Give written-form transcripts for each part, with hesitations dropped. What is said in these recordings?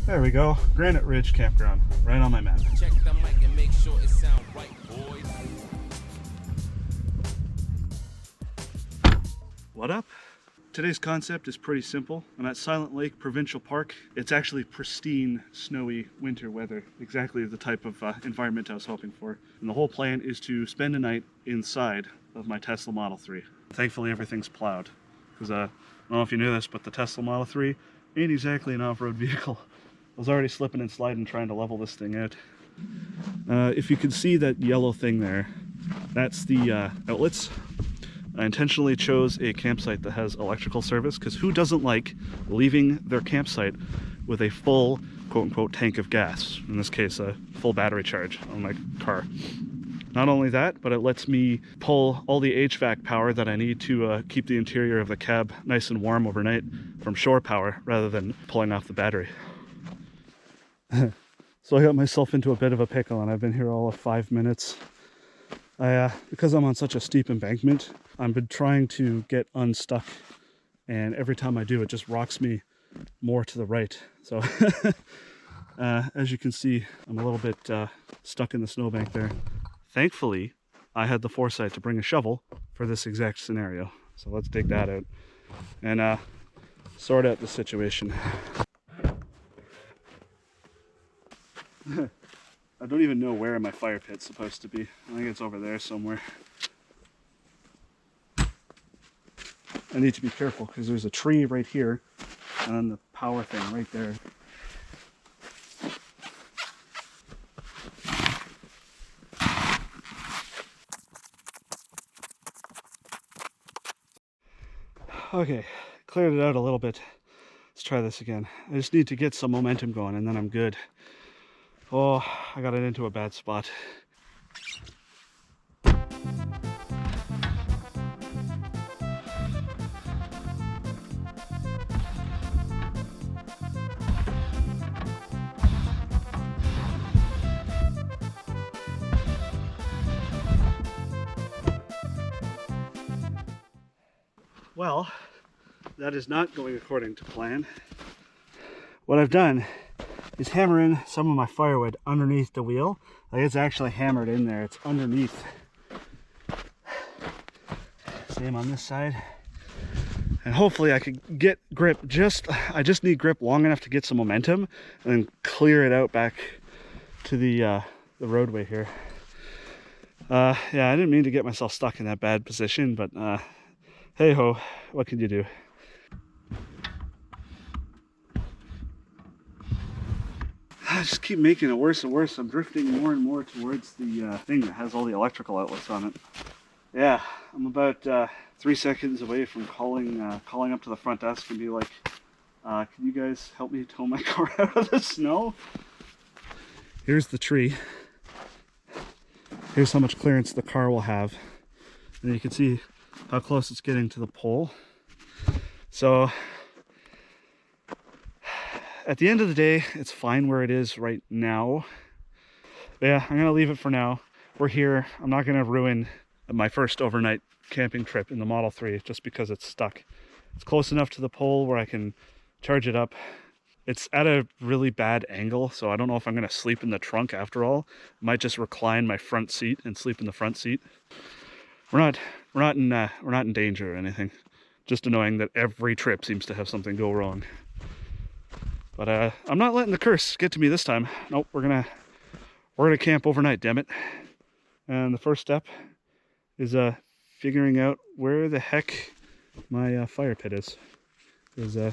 There we go, Granite Ridge Campground, right on my map. Check the mic and make sure it sound right, boys. What up? Today's concept is pretty simple. I'm at Silent Lake Provincial Park. It's actually pristine, snowy winter weather, exactly the type of environment I was hoping for. And the whole plan is to spend a night inside of my Tesla Model 3. Thankfully everything's plowed, because I don't know if you knew this, but the Tesla Model 3 ain't exactly an off-road vehicle. I was already slipping and sliding trying to level this thing out. If you can see that yellow thing there, that's the outlets. I intentionally chose a campsite that has electrical service, because who doesn't like leaving their campsite with a full quote-unquote tank of gas, in this case a full battery charge on my car. Not only that, but it lets me pull all the HVAC power that I need to keep the interior of the cab nice and warm overnight from shore power, rather than pulling off the battery. So I got myself into a bit of a pickle, and I've been here all of 5 minutes. Because I'm on such a steep embankment, I've been trying to get unstuck, and every time I do, it just rocks me more to the right. So as you can see, I'm a little bit stuck in the snowbank there. Thankfully, I had the foresight to bring a shovel for this exact scenario. So let's dig that out and sort out the situation. I don't even know where my fire pit's supposed to be. I think it's over there somewhere. I need to be careful because there's a tree right here and then the power thing right there. Okay, cleared it out a little bit. Let's try this again. I just need to get some momentum going and then I'm good. Oh, I got it into a bad spot. Well, that is not going according to plan. What I've done is hammer in some of my firewood underneath the wheel. Like, it's actually hammered in there, it's underneath. Same on this side. And hopefully I could get grip, I just need grip long enough to get some momentum and then clear it out back to the roadway here. Yeah, I didn't mean to get myself stuck in that bad position, but hey ho, what can you do? I just keep making it worse and worse. I'm drifting more and more towards the thing that has all the electrical outlets on it. Yeah, I'm about 3 seconds away from calling up to the front desk and be like, can you guys help me tow my car out of the snow? Here's the tree. Here's how much clearance the car will have. And you can see how close it's getting to the pole. So at the end of the day, it's fine where it is right now. But yeah, I'm gonna leave it for now. We're here. I'm not gonna ruin my first overnight camping trip in the Model 3 just because it's stuck. It's close enough to the pole where I can charge it up. It's at a really bad angle, so I don't know if I'm gonna sleep in the trunk after all. I might just recline my front seat and sleep in the front seat. We're not in danger or anything. Just annoying that every trip seems to have something go wrong. But I'm not letting the curse get to me this time. Nope, we're gonna camp overnight, damn it. And the first step is figuring out where the heck my fire pit is, because I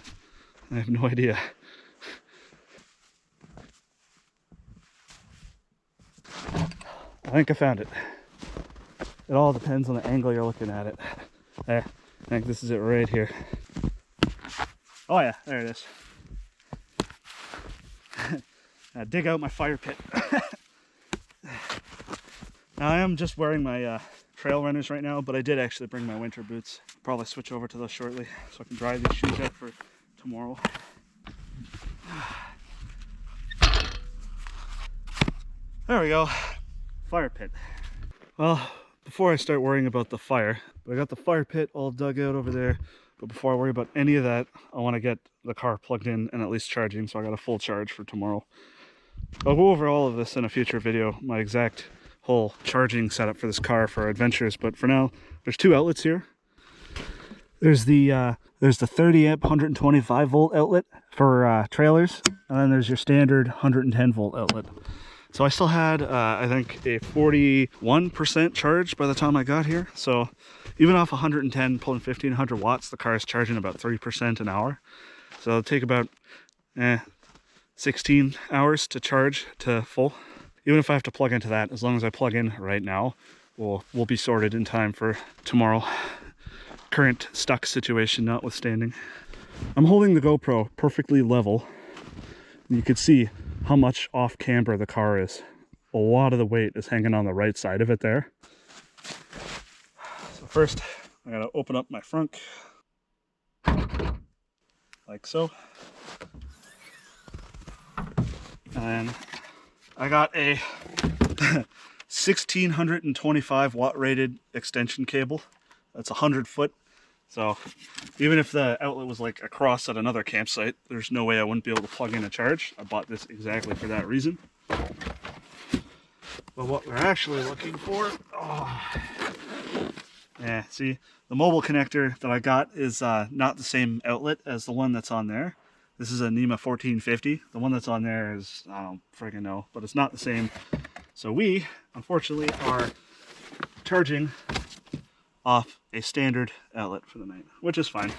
have no idea. I think I found it. It all depends on the angle you're looking at it. There, I think this is it right here. Oh yeah, there it is. Dig out my fire pit. Now, I am just wearing my trail runners right now, but I did actually bring my winter boots. Probably switch over to those shortly so I can dry these shoes out for tomorrow. There we go, fire pit. Well, before I start worrying about the fire, I got the fire pit all dug out over there, But before I worry about any of that, I want to get the car plugged in and at least charging, so I got a full charge for tomorrow. I'll go over all of this in a future video, my exact whole charging setup for this car for adventures, but for now, there's two outlets here. There's the 30 amp 125 volt outlet for trailers, and then there's your standard 110 volt outlet. So I still had, I think, a 41% charge by the time I got here. So even off 110, pulling 1500 watts, the car is charging about 3% an hour. So it'll take about 16 hours to charge to full. Even if I have to plug into that, as long as I plug in right now, we'll be sorted in time for tomorrow. Current stuck situation notwithstanding. I'm holding the GoPro perfectly level. You can see how much off camber the car is. A lot of the weight is hanging on the right side of it there. So first, I gotta open up my frunk, like so. And I got a 1625 watt rated extension cable. That's 100 foot. So even if the outlet was like across at another campsite, there's no way I wouldn't be able to plug in a charge. I bought this exactly for that reason. But what we're actually looking for, yeah, see, the mobile connector that I got is not the same outlet as the one that's on there. This is a NEMA 1450. The one that's on there is, I don't friggin' know, but it's not the same. So we, unfortunately, are charging off a standard outlet for the night, which is fine.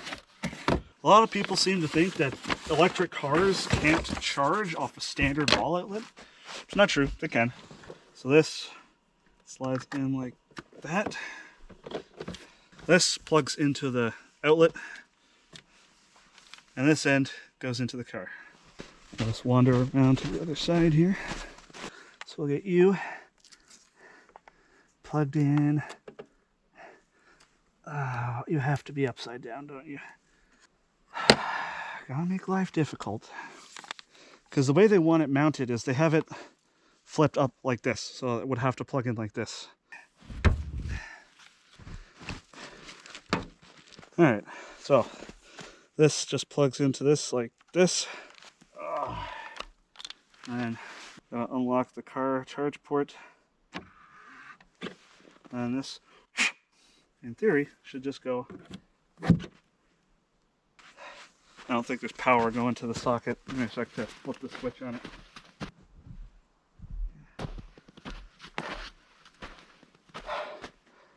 A lot of people seem to think that electric cars can't charge off a standard wall outlet. It's not true, they can. So this slides in like that. This plugs into the outlet, and this end goes into the car. Let's wander around to the other side here. So we'll get you plugged in. You have to be upside down, don't you? Gotta make life difficult. Because the way they want it mounted is they have it flipped up like this, so it would have to plug in like this. Alright, so this just plugs into this like this. And unlock the car charge port. And this, in theory, should just go. I don't think there's power going to the socket. I'm going to check to flip the switch on it.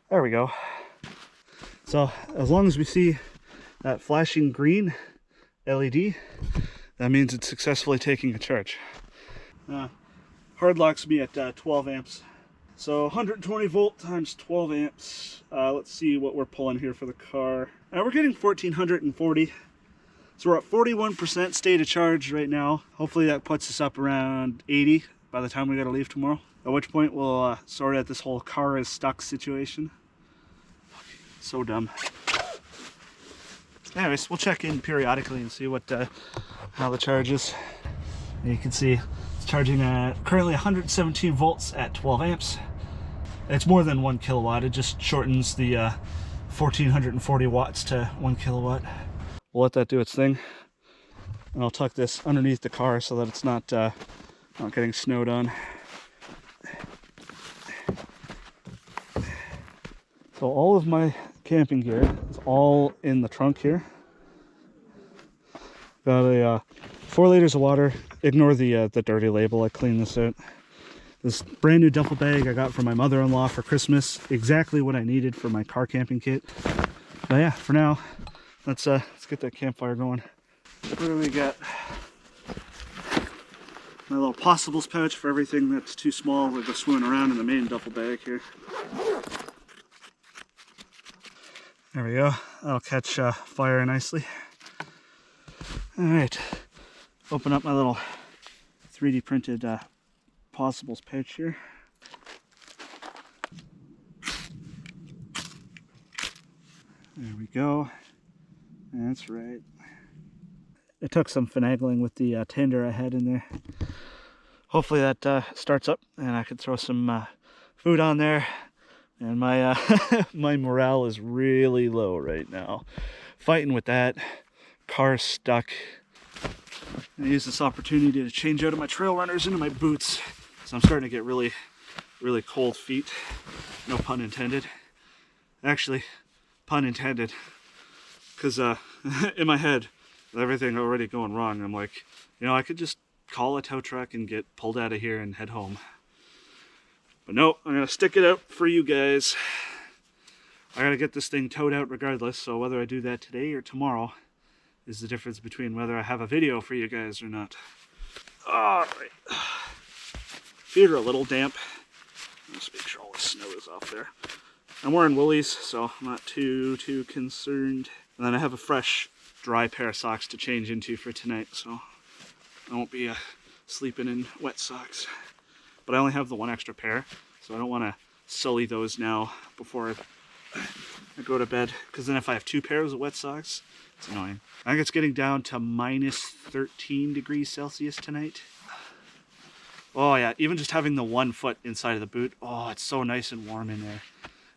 There we go. So as long as we see that flashing green LED, that means it's successfully taking a charge. Hard locks me at 12 amps. So 120 volt times 12 amps. Let's see what we're pulling here for the car. We're getting 1440. So we're at 41% state of charge right now. Hopefully that puts us up around 80 by the time we gotta leave tomorrow. At which point we'll sort out this whole car is stuck situation. So dumb. Anyways, we'll check in periodically and see what how the charge is. And you can see it's charging at currently 117 volts at 12 amps. It's more than 1 kilowatt. It just shortens the 1440 watts to 1 kilowatt. We'll let that do its thing, and I'll tuck this underneath the car so that it's not getting snowed on. So all of my camping gear is all in the trunk here. Got a 4 liters of water. Ignore the dirty label. I cleaned this out. This brand new duffel bag I got from my mother-in-law for Christmas. Exactly what I needed for my car camping kit. But yeah, for now, let's get that campfire going. What do we got? My little possibles pouch for everything that's too small to go swimming around in the main duffel bag here. There we go. That'll catch fire nicely. All right. Open up my little 3D printed possibles pouch here. There we go. That's right. It took some finagling with the tender I had in there. Hopefully that starts up and I can throw some food on there. And my my morale is really low right now. fighting with that. Car's stuck. I use this opportunity to change out of my trail runners into my boots. So I'm starting to get really cold feet. No pun intended. Actually, pun intended. Because in my head, with everything already going wrong, I'm like, you know, I could just call a tow truck and get pulled out of here and head home. But no, I'm going to stick it out for you guys. I got to get this thing towed out regardless, so whether I do that today or tomorrow is the difference between whether I have a video for you guys or not. Alright. Feet are a little damp. Just make sure all the snow is off there. I'm wearing woolies, so I'm not too concerned. And then I have a fresh, dry pair of socks to change into for tonight, so I won't be sleeping in wet socks. But I only have the one extra pair, so I don't want to sully those now before I go to bed, because then if I have 2 pairs of wet socks, it's annoying. I think it's getting down to minus 13 degrees Celsius tonight. Oh yeah, even just having the 1 foot inside of the boot, oh, it's so nice and warm in there.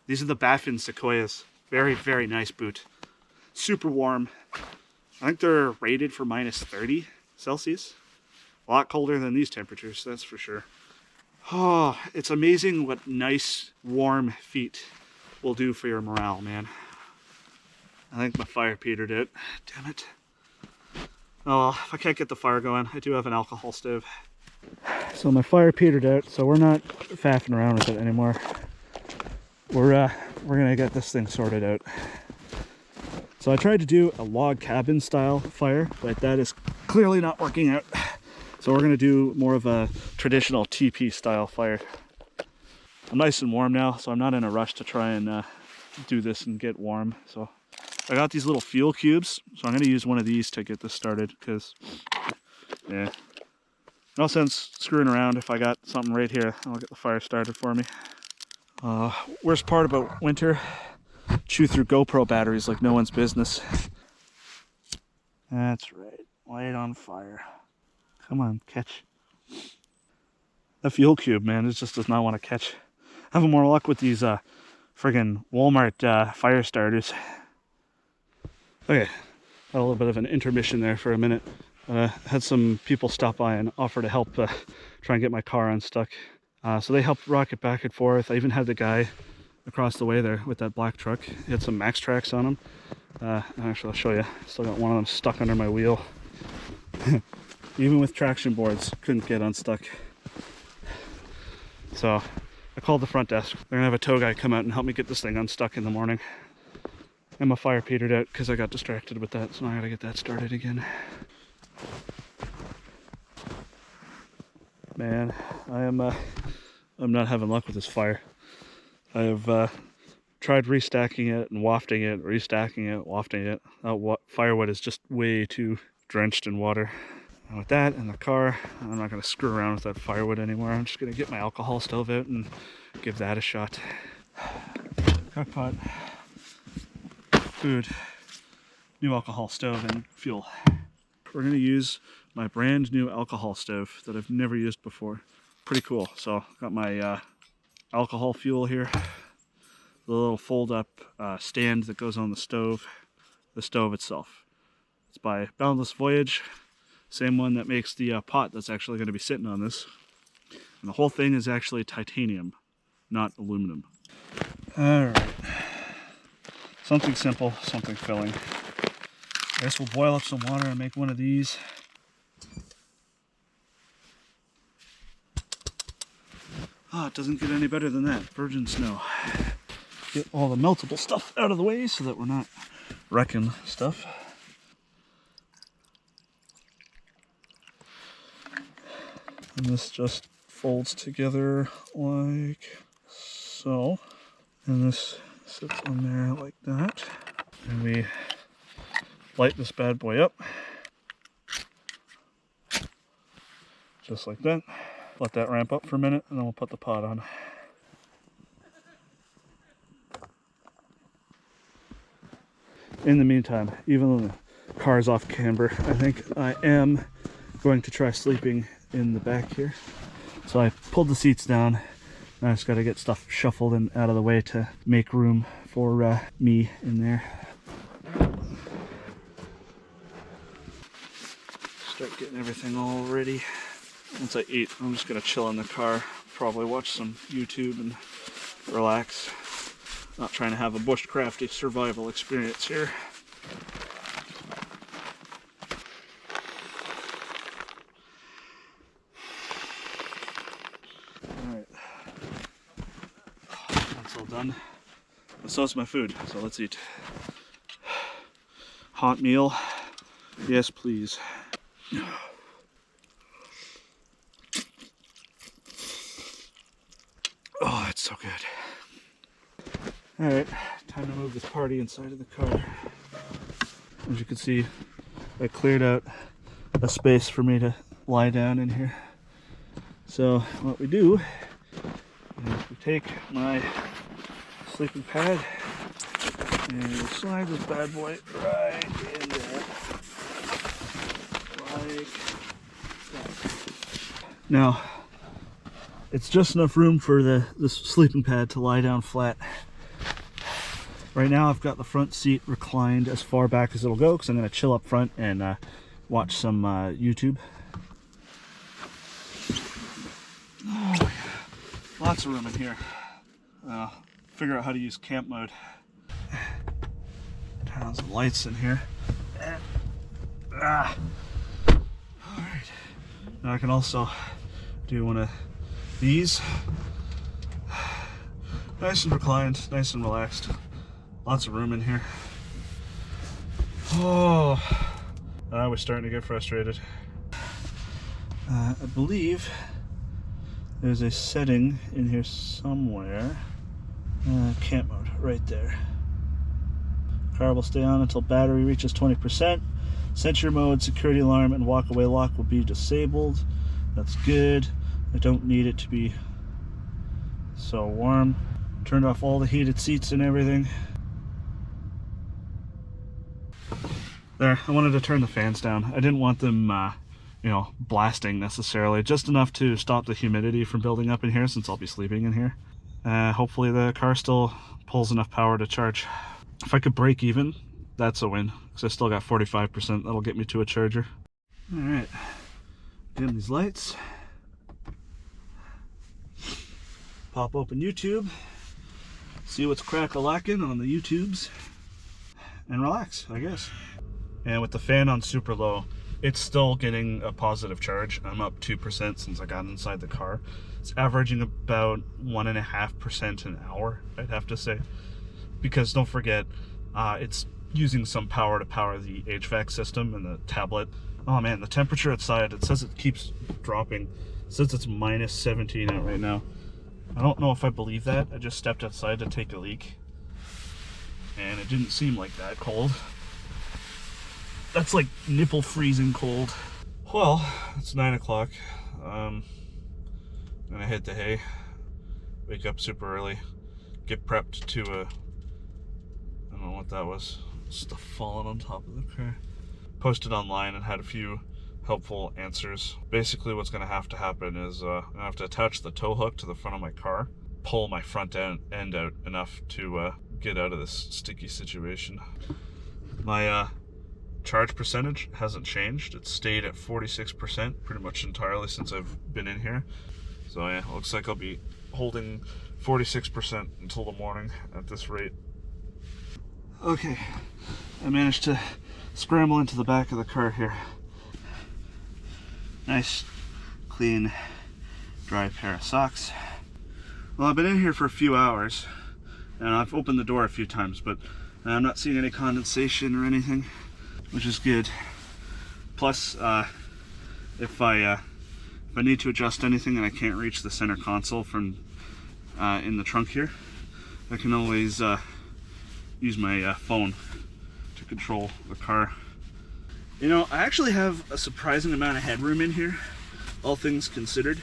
These are the Baffin Sequoias. Very nice boot. Super warm. I think they're rated for minus 30 Celsius. A lot colder than these temperatures, that's for sure. Oh, it's amazing what nice, warm feet will do for your morale, man. I think my fire petered out. Damn it. Oh, if I can't get the fire going, I do have an alcohol stove. So my fire petered out, so we're not faffing around with it anymore. We're gonna get this thing sorted out. So I tried to do a log cabin style fire, but that is clearly not working out. So we're gonna do more of a traditional TP style fire. I'm nice and warm now, so I'm not in a rush to try and do this and get warm. So I got these little fuel cubes, so I'm gonna use one of these to get this started, because yeah, no sense screwing around. If I got something right here, I'll get the fire started for me. Worst part about winter, chew through GoPro batteries like no one's business. That's right, light on fire. Come on, catch. The fuel cube, man, it just does not want to catch. Having more luck with these friggin' Walmart fire starters. Okay, had a little bit of an intermission there for a minute. Had some people stop by and offer to help try and get my car unstuck. So they helped rock it back and forth. I even had the guy across the way there with that black truck. He had some Max Tracks on him. Actually, I'll show you. Still got one of them stuck under my wheel. Even with traction boards, couldn't get unstuck. So I called the front desk. They're gonna have a tow guy come out and help me get this thing unstuck in the morning. And my fire petered out because I got distracted with that, so now I gotta get that started again. Man, I'm not having luck with this fire. I have tried restacking it and wafting it, restacking it, wafting it. Firewood is just way too drenched in water. And with that and the car, I'm not going to screw around with that firewood anymore. I'm just going to get my alcohol stove out and give that a shot. Cookpot, food, new alcohol stove, and fuel. We're going to use my brand new alcohol stove that I've never used before. Pretty cool. So got my alcohol fuel here, the little fold up stand that goes on the stove itself. It's by Boundless Voyage, same one that makes the pot that's actually going to be sitting on this. And the whole thing is actually titanium, not aluminum. Alright, something simple, something filling. I guess we'll boil up some water and make one of these. Ah, it doesn't get any better than that. Virgin snow. Get all the meltable stuff out of the way so that we're not wrecking stuff. And this just folds together like so. And this sits on there like that. And we light this bad boy up. Just like that. Let that ramp up for a minute and then we'll put the pot on. In the meantime, even though the car's off camber, I think I am going to try sleeping in the back here. So I pulled the seats down. Now I just got to get stuff shuffled and out of the way to make room for me in there. getting everything all ready. Once I eat, I'm just gonna chill in the car, probably watch some YouTube and relax. Not trying to have a bushcrafty survival experience here. Alright. That's all done. So is my food, so let's eat. Hot meal. Yes, please. Oh, it's so good. Alright, time to move this party inside of the car. As you can see, I cleared out a space for me to lie down in here. So what we do is we take my sleeping pad and we slide this bad boy right in there. Like that. Now, it's just enough room for this sleeping pad to lie down flat. Right now I've got the front seat reclined as far back as it'll go because I'm going to chill up front and watch some YouTube. Oh, yeah. Lots of room in here. Figure out how to use camp mode. Turn on some lights in here. Alright. Now I can also do one of these. Nice and reclined, nice and relaxed. Lots of room in here. Oh, I was starting to get frustrated. I believe there's a setting in here somewhere. Camp mode, right there. Car will stay on until battery reaches 20%. Sensor mode, security alarm, and walk-away lock will be disabled. That's good. I don't need it to be so warm. Turned off all the heated seats and everything. There, I wanted to turn the fans down. I didn't want them, you know, blasting necessarily. Just enough to stop the humidity from building up in here since I'll be sleeping in here. Hopefully the car still pulls enough power to charge. If I could break even, that's a win. Because I still got 45%. That'll get me to a charger. Alright. Dim these lights. Pop open YouTube. See what's crack-a-lackin' on the YouTubes. And relax, I guess. And with the fan on super low, it's still getting a positive charge. I'm up 2% since I got inside the car. It's averaging about 1.5% an hour, I'd have to say. Because don't forget, it's using some power to power the HVAC system and the tablet. Oh man, the temperature outside, it says it keeps dropping. It says it's minus 17 out right now. I don't know if I believe that. I just stepped outside to take a leak. And it didn't seem like that cold. That's like nipple freezing cold. Well, it's 9 o'clock. I'm gonna hit the hay. Wake up super early. Get prepped to I don't know what that was. Stuff falling on top of the car. Posted online and had a few helpful answers. Basically what's gonna have to happen is I'm gonna have to attach the tow hook to the front of my car, pull my front end out enough to get out of this sticky situation. My charge percentage hasn't changed. It's stayed at 46% pretty much entirely since I've been in here. So yeah, looks like I'll be holding 46% until the morning at this rate. Okay, I managed to scramble into the back of the car here. Nice, clean, dry pair of socks. Well, I've been in here for a few hours, and I've opened the door a few times, but I'm not seeing any condensation or anything, which is good. Plus, if I need to adjust anything and I can't reach the center console from in the trunk here, I can always use my phone to control the car. You know, I actually have a surprising amount of headroom in here, all things considered.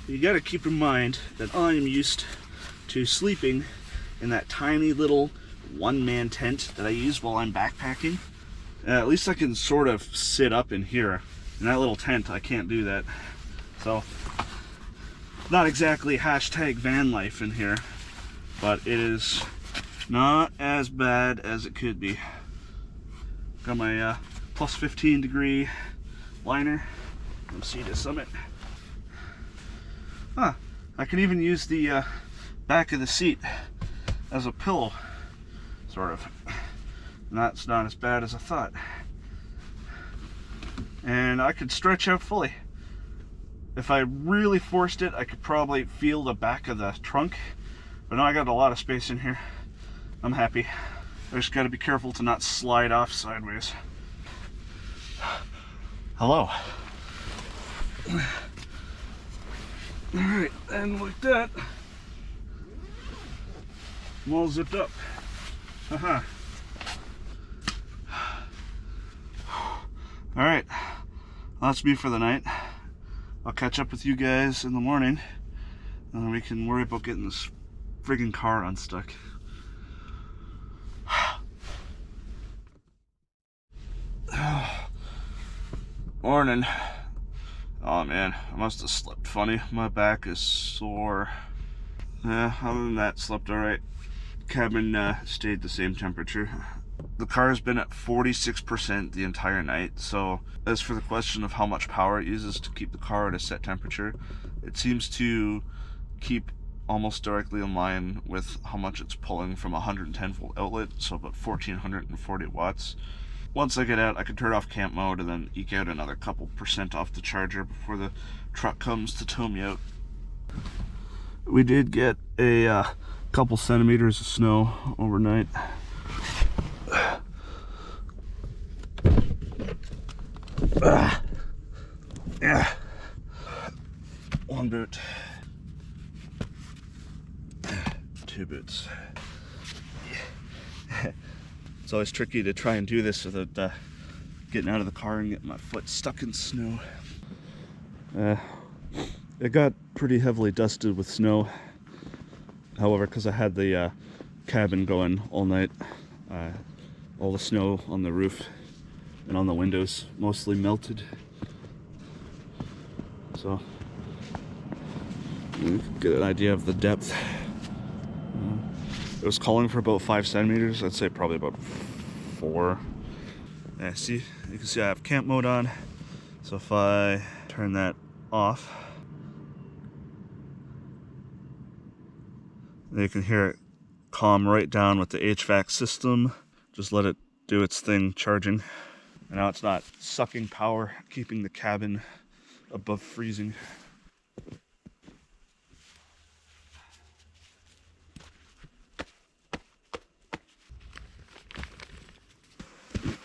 You gotta keep in mind that I am used to sleeping in that tiny little one-man tent that I use while I'm backpacking. At least I can sort of sit up in here. In that little tent, I can't do that. So, not exactly hashtag van life in here, but it is not as bad as it could be. Got my plus 15 degree liner from sea to summit. Huh, I can even use the back of the seat as a pillow, sort of. And that's not as bad as I thought. And I could stretch out fully. If I really forced it, I could probably feel the back of the trunk. But now I got a lot of space in here. I'm happy. I just gotta be careful to not slide off sideways. Hello. Alright, and like that, I'm all zipped up. Haha. Alright, that's me for the night. I'll catch up with you guys in the morning, and then we can worry about getting this friggin' car unstuck. Morning. Oh man, I must have slept funny. My back is sore. Yeah, other than that, slept alright. Cabin stayed the same temperature. The car's been at 46% the entire night, so as for the question of how much power it uses to keep the car at a set temperature, it seems to keep almost directly in line with how much it's pulling from a 110 volt outlet, so about 1440 watts. Once I get out, I can turn off camp mode and then eke out another couple percent off the charger before the truck comes to tow me out. We did get a couple centimeters of snow overnight. Yeah. One boot. Two boots. It's always tricky to try and do this without getting out of the car and getting my foot stuck in snow. It got pretty heavily dusted with snow. However, because I had the cabin going all night, all the snow on the roof and on the windows mostly melted. So you can get an idea of the depth. It was calling for about 5 centimeters. I'd say probably about 4. Yeah, see, you can see I have camp mode on. So if I turn that off, you can hear it calm right down with the HVAC system. Just let it do its thing charging. And now it's not sucking power, keeping the cabin above freezing.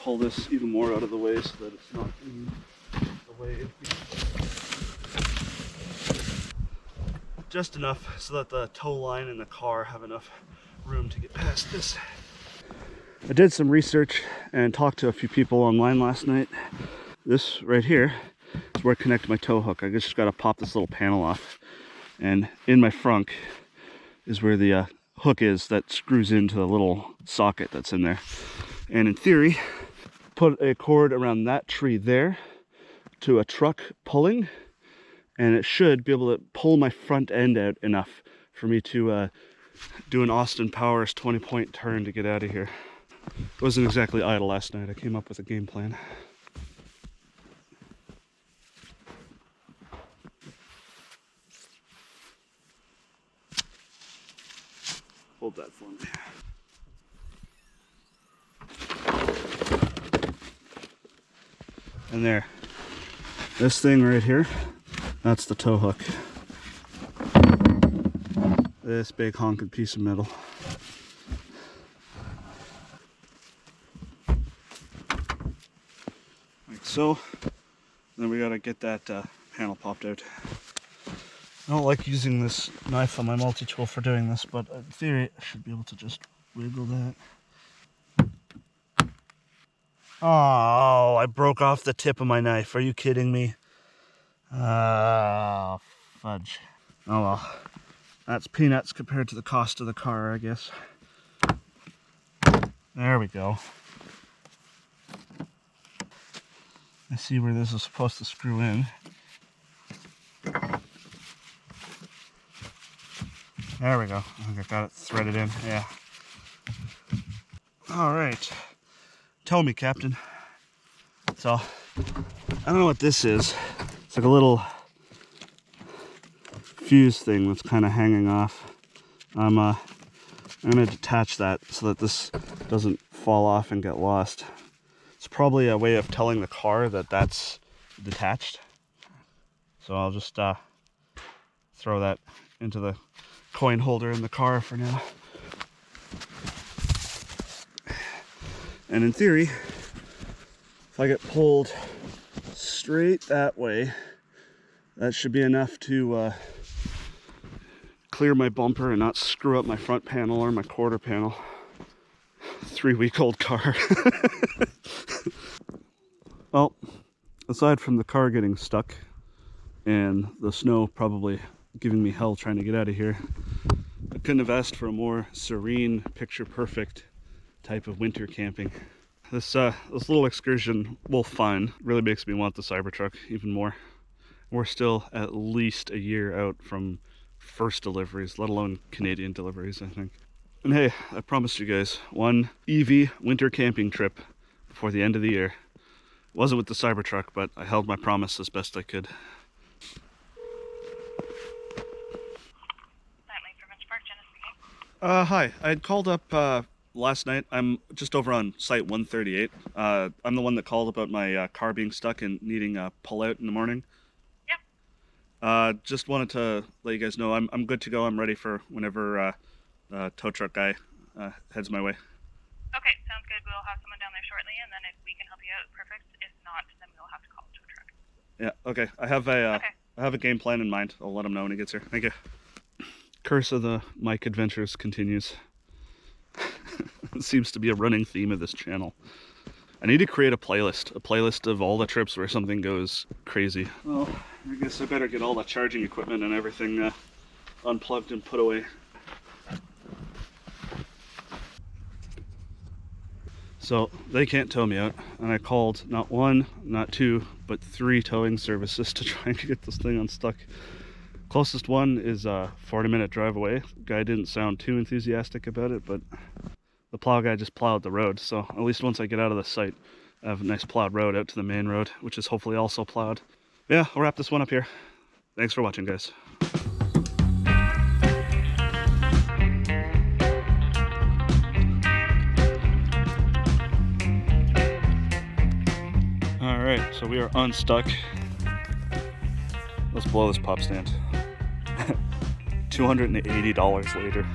Pull this even more out of the way so that it's not in the way. Just enough so that the tow line and the car have enough room to get past this. I did some research and talked to a few people online last night. This right here is where I connect my tow hook. I just got to pop this little panel off, and in my frunk is where the hook is that screws into the little socket that's in there. And in theory, put a cord around that tree there to a truck pulling, and it should be able to pull my front end out enough for me to do an Austin Powers 20-point turn to get out of here. It wasn't exactly idle last night. I came up with a game plan. Hold that for me. And there, this thing right here, that's the tow hook. This big honking piece of metal. Like so. Then we gotta get that panel popped out. I don't like using this knife on my multi-tool for doing this, but in theory I should be able to just wiggle that. Oh, I broke off the tip of my knife. Are you kidding me? Oh, fudge. Oh well. That's peanuts compared to the cost of the car, I guess. There we go. I see where this is supposed to screw in. There we go. I think I got it threaded in. Yeah. All right. Tow me, Captain. So, I don't know what this is. It's like a little fuse thing that's kind of hanging off. I'm gonna detach that so that this doesn't fall off and get lost. It's probably a way of telling the car that that's detached. So I'll just throw that into the coin holder in the car for now. And in theory, if I get pulled straight that way, that should be enough to clear my bumper and not screw up my front panel or my quarter panel. 3-week-old car. Well, aside from the car getting stuck and the snow probably giving me hell trying to get out of here, I couldn't have asked for a more serene, picture-perfect type of winter camping. This little excursion, while fun, really makes me want the Cybertruck even more. We're still at least a year out from first deliveries, let alone Canadian deliveries, I think. And hey, I promised you guys one EV winter camping trip before the end of the year. Wasn't with the Cybertruck, but I held my promise as best I could. Hi, I had called up last night. I'm just over on site 138. I'm the one that called about my car being stuck and needing a pull out in the morning. Just wanted to let you guys know I'm good to go. I'm ready for whenever tow truck guy heads my way. Okay, sounds good. We'll have someone down there shortly, and then if we can help you out, perfect. If not, then we'll have to call the tow truck. Yeah, okay. I have a game plan in mind. I'll let him know when he gets here. Thank you. Curse of the Mike Adventures continues. It seems to be a running theme of this channel. I need to create a playlist of all the trips where something goes crazy. Well, I guess I better get all the charging equipment and everything unplugged and put away. So they can't tow me out, and I called not one, not two, but 3 towing services to try and get this thing unstuck. Closest one is a 40-minute drive away. Guy didn't sound too enthusiastic about it, but the plow guy just plowed the road. So at least once I get out of the site, I have a nice plowed road out to the main road, which is hopefully also plowed. Yeah, I'll wrap this one up here. Thanks for watching, guys. All right, so we are unstuck. Let's blow this pop stand. $280 later.